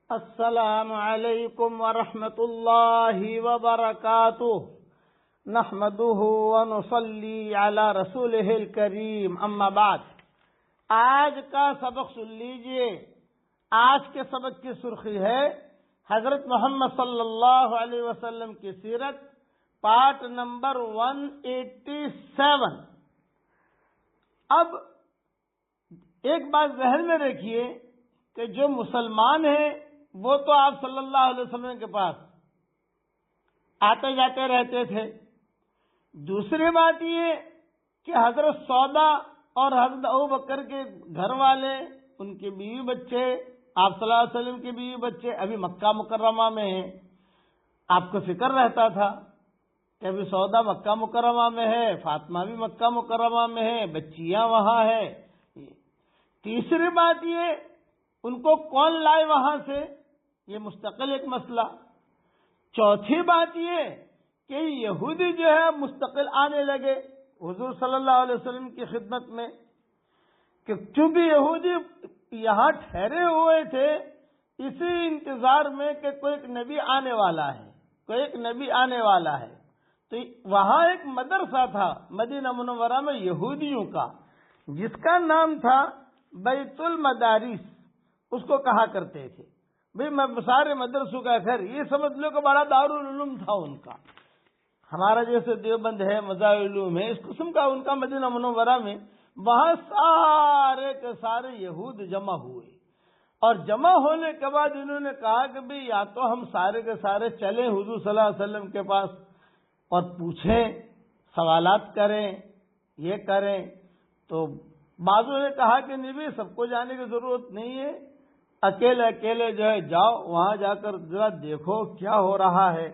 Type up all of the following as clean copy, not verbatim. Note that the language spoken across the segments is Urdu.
السلام علیکم ورحمۃ اللہ وبرکاتہ نحمده ونصلی علی رسولہ الکریم اما بعد۔ آج کا سبق سن لیجئے۔ آج کے سبق کی سرخی ہے حضرت محمد صلی اللہ علیہ وسلم کی سیرت، پارٹ نمبر 187۔ اب ایک بات ذہن میں رکھیے کہ جو مسلمان ہیں وہ تو آپ صلی اللہ علیہ وسلم کے پاس آتے جاتے رہتے تھے۔ دوسری بات یہ کہ حضرت سودا اور حضرت ابوبکر کے گھر والے، ان کے بیوی بچے، آپ صلی اللہ علیہ وسلم کے بیوی بچے ابھی مکہ مکرمہ میں ہیں۔ آپ کو فکر رہتا تھا کہ ابھی سودا مکہ مکرمہ میں ہے، فاطمہ بھی مکہ مکرمہ میں ہے، بچیاں وہاں ہے۔ تیسری بات یہ، ان کو کون لائے وہاں سے، یہ مستقل ایک مسئلہ۔ چوتھی بات یہ کہ یہودی جو ہے مستقل آنے لگے حضور صلی اللہ علیہ وسلم کی خدمت میں، کہ چونکہ یہودی یہاں ٹھہرے ہوئے تھے اسی انتظار میں کہ کوئی ایک نبی آنے والا ہے، کوئی ایک نبی آنے والا ہے۔ تو وہاں ایک مدرسہ تھا مدینہ منورہ میں یہودیوں کا، جس کا نام تھا بیت المدارس، اس کو کہا کرتے تھے۔ بھئی سارے مدرسوں کا گھر، یہ سمجھ لو کہ بڑا دارالعلوم تھا ان کا۔ ہمارا جیسے دیوبند ہے، مظاہر علوم ہے، اس قسم کا ان کا مدینہ منورہ میں، وہاں سارے کے سارے یہود جمع ہوئے، اور جمع ہونے کے بعد انہوں نے کہا کہ بھئی یا تو ہم سارے کے سارے چلیں حضور صلی اللہ علیہ وسلم کے پاس اور پوچھیں، سوالات کریں، یہ کریں۔ تو بعضوں نے کہا کہ نہیں، سب کو جانے کی ضرورت نہیں ہے، اکیلے اکیلے جو ہے جاؤ، وہاں جا کر ذرا دیکھو کیا ہو رہا ہے،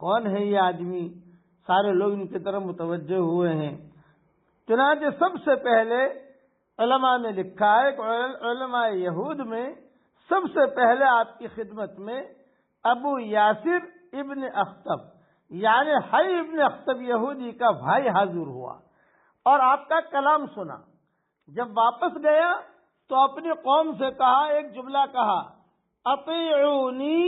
کون ہے یہ آدمی۔ سارے لوگ ان کی طرف متوجہ ہوئے ہیں۔ چنانچہ سب سے پہلے علماء نے لکھا ہے کہ علماء یہود میں سب سے پہلے آپ کی خدمت میں ابو یاسر ابن اخطب، یعنی حی ابن اخطب یہودی کا بھائی حاضر ہوا اور آپ کا کلام سنا۔ جب واپس گیا تو اپنی قوم سے کہا، ایک جملہ کہا، اطیعونی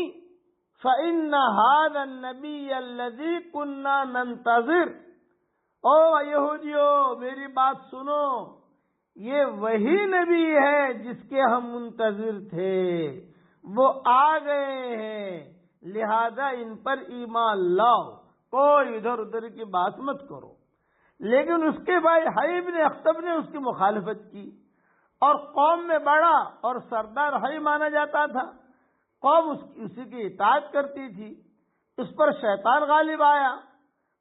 فإن هذا النبی الذی کنا ننتظر۔ او یہودیو، میری بات سنو، یہ وہی نبی ہے جس کے ہم منتظر تھے، وہ آ گئے ہیں، لہذا ان پر ایمان لاؤ، کوئی ادھر ادھر کی بات مت کرو۔ لیکن اس کے بھائی حی ابن اخطب نے اس کی مخالفت کی، اور قوم میں بڑا اور سردار حی مانا جاتا تھا، قوم اسی کی اطاعت کرتی تھی۔ اس پر شیطان غالب آیا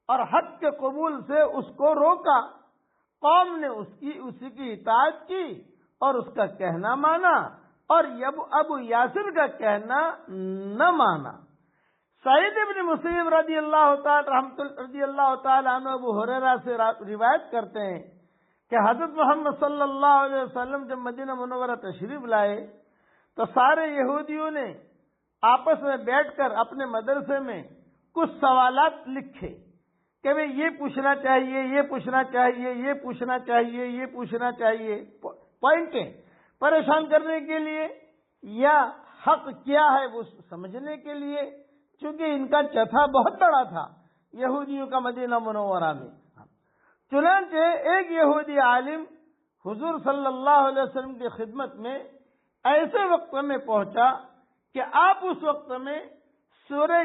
اور حق کے قبول سے اس کو روکا۔ قوم نے اسی کی اطاعت کی اور اس کا کہنا مانا، اور ابو یاسر کا کہنا نہ مانا۔ سعید ابن مسیب رضی اللہ تعالی عنہ ابو ہریرہ سے روایت کرتے ہیں کہ حضرت محمد صلی اللہ علیہ وسلم جب مدینہ منورہ تشریف لائے تو سارے یہودیوں نے آپس میں بیٹھ کر اپنے مدرسے میں کچھ سوالات لکھے کہ بھئی یہ پوچھنا چاہیے، یہ پوچھنا چاہیے، یہ پوچھنا چاہیے، یہ پوچھنا چاہیے، پوائنٹیں پریشان کرنے کے لیے یا حق کیا ہے وہ سمجھنے کے لیے، چونکہ ان کا جتھا بہت بڑا تھا یہودیوں کا مدینہ منورہ میں۔ چنانچہ ایک یہودی عالم حضور صلی اللہ علیہ وسلم کی خدمت میں ایسے وقت میں پہنچا کہ آپ اس وقت میں سورہ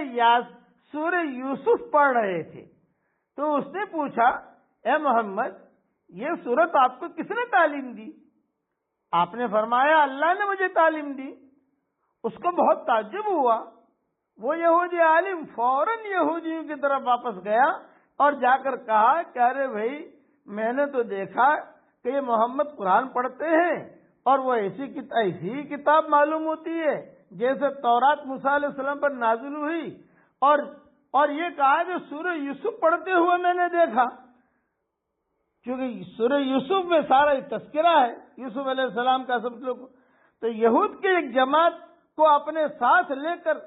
یوسف پڑھ رہے تھے۔ تو اس نے پوچھا، اے محمد، یہ سورت آپ کو کس نے تعلیم دی؟ آپ نے فرمایا، اللہ نے مجھے تعلیم دی۔ اس کو بہت تعجب ہوا۔ وہ یہودی عالم فوراً یہودیوں کی طرف واپس گیا اور جا کر کہا کہ ارے بھائی، میں نے تو دیکھا کہ یہ محمد قرآن پڑھتے ہیں اور وہ ایسی کتاب معلوم ہوتی ہے جیسے تورات موسیٰ علیہ السلام پر نازل ہوئی، اور یہ کہا کہ سورہ یوسف پڑھتے ہوئے میں نے دیکھا، کیونکہ سورہ یوسف میں سارا تذکرہ ہے یوسف علیہ السلام کا سب لوگ۔ تو یہود کی ایک جماعت کو اپنے ساتھ لے کر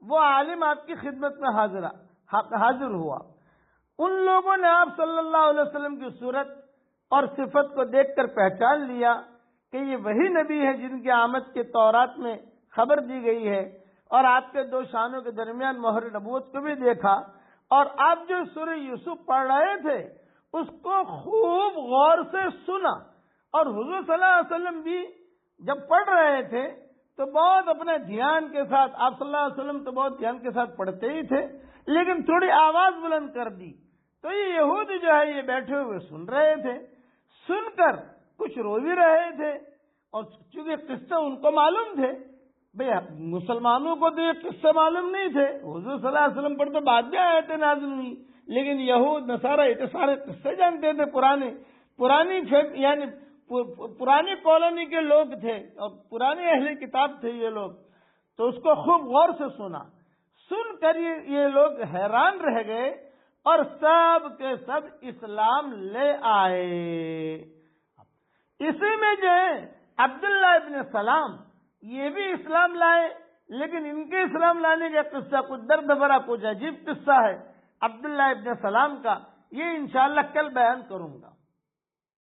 وہ عالم آپ کی خدمت میں حاضر ہوا۔ ان لوگوں نے آپ صلی اللہ علیہ وسلم کی صورت اور صفت کو دیکھ کر پہچان لیا کہ یہ وہی نبی ہے جن کی آمد کے تورات میں خبر دی گئی ہے، اور آپ کے دو شانوں کے درمیان مہر نبوت کو بھی دیکھا، اور آپ جو سورہ یوسف پڑھ رہے تھے اس کو خوب غور سے سنا، اور حضور صلی اللہ علیہ وسلم بھی جب پڑھ رہے تھے تو بہت اپنے دھیان کے ساتھ، آپ صلی اللہ علیہ وسلم تو بہت دھیان کے ساتھ پڑھتے ہی تھے، لیکن تھوڑی آواز بلند کر دی تو یہ یہود جو ہے یہ بیٹھے ہوئے سن رہے تھے، سن کر کچھ رو بھی رہے تھے، اور چونکہ قصے ان کو معلوم تھے، بھئی مسلمانوں کو تو یہ قصے معلوم نہیں تھے، حضور صلی اللہ علیہ وسلم پر تو بعد میں آیتیں نازل ہوئی، لیکن یہود نصارہ یہ سارے قصے جانتے تھے، پرانی کالونی کے لوگ تھے اور پرانے اہل کتاب تھے یہ لوگ، تو اس کو خوب غور سے سنا، سن کر یہ لوگ حیران رہ گئے اور سب کے سب اسلام لے آئے۔ اسی میں جو ہے عبداللہ ابن سلام یہ بھی اسلام لائے، لیکن ان کے اسلام لانے کا قصہ کچھ درد بھرا، کچھ عجیب قصہ ہے عبداللہ ابن سلام کا، یہ انشاءاللہ کل بیان کروں گا۔